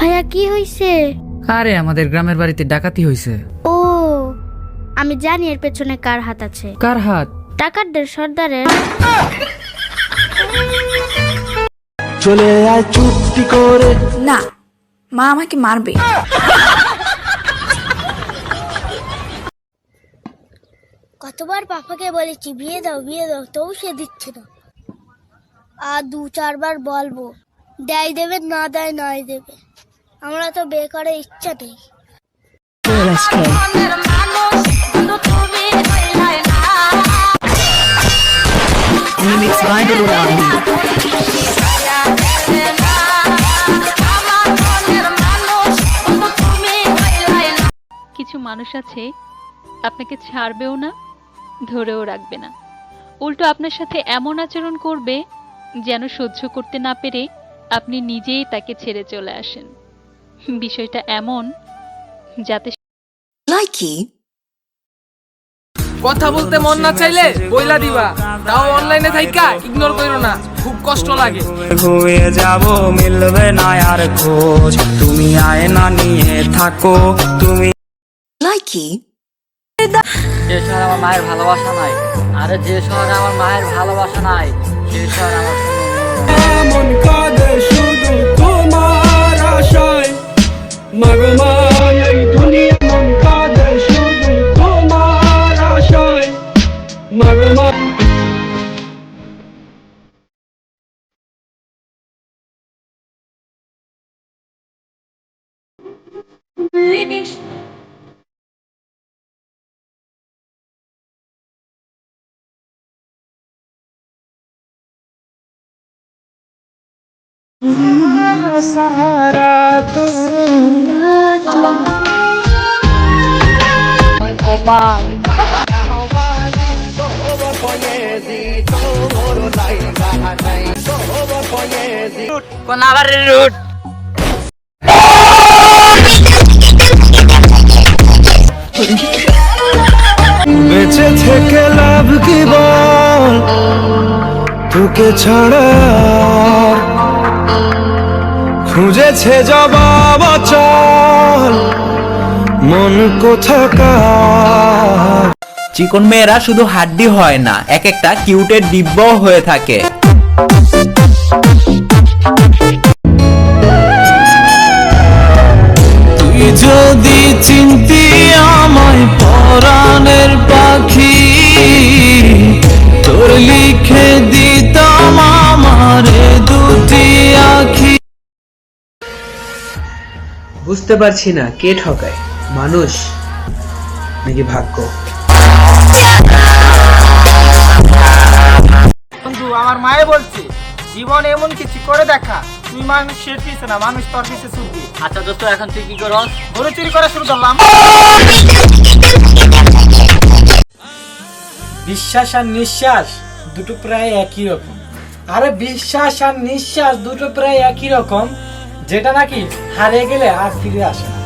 ভাইয়া কি হইছে? আরে আমাদের গ্রামের বাড়িতে ডাকাতি হইছে। ও, আমি জানি এর পেছনে কার হাত আছে। কার হাত? ডাকাতদের সর্দারের। চলে আয় চুপটি করে। না, মা আমাকে মারবে। কতবার পাপাকে বলেছি বিয়ে দাও তবু সে দিচ্ছে না। আর 2-4 বার বলবো, দেয় দেবে, না দেয় নয় দেবে। আমরা তো বিয়ে করার ইচ্ছা নেই। কিছু মানুষ আছে আপনাকে ছাড়বেও না, ধরেও রাখবে না, উল্টো আপনার সাথে এমন আচরণ করবে যেন সহ্য করতে না পেরে আপনি নিজেই তাকে ছেড়ে চলে আসেন। বিষয়টা এমন যাতে লাইকি কথা বলতে মন না চাইলে বইলা দিবা, তাও অনলাইনে থাইকা ইগনোর কইরো না, খুব কষ্ট লাগে। ঘুমিয়ে যাব, মিলবে না আর খোঁজ, তুমি আয়না নিয়ে থাকো তুমি। লাইকি যে শহরে আমার মায়ের ভালোবাসা নাই, আরে যে শহরে আমার মায়ের ভালোবাসা নাই সেই শহরে আমার মন কাঁদে শুধু তোমার আশায়, মাগো মা এই দুনিয়া মন কাঁদে শুধু তোমার আশায়, মাগো মা। সাহারা কোন আগারের রুট। বেঁচে থেকে লাভ কি বল, তোকে ছাড়া খুঁজেছে জবাব চল মন কোথাকার। চিকন মেয়েরা শুধু হাড্ডি হয় না, এক একটা কিউটের দিব্যও হয়ে থাকে। তুই যদি চিনতি আমায় পরাণের পাখি, তোর লিখে দিতাম আমারে দুটি আখি। বুঝতে পারছি না কে ঠকায়, মানুষ নাকি ভাগ্য। বন্ধু, আমার মায়ে বলছে জীবন এমন কিছু করে দেখা, তুই মানুষের পিছে না, মানুষ তোর পিছে ছুটবি। আচ্ছা দোস্ত, এখন তুই কি করস? গরু চুরি করা শুরু করলাম। বিশ্বাস আর নিঃশ্বাস দুটো প্রায় একই রকম। আরে বিশ্বাস আর নিঃশ্বাস দুটো প্রায় একই রকম, যেটা নাকি হারিয়ে গেলে আর ফিরে আসে না।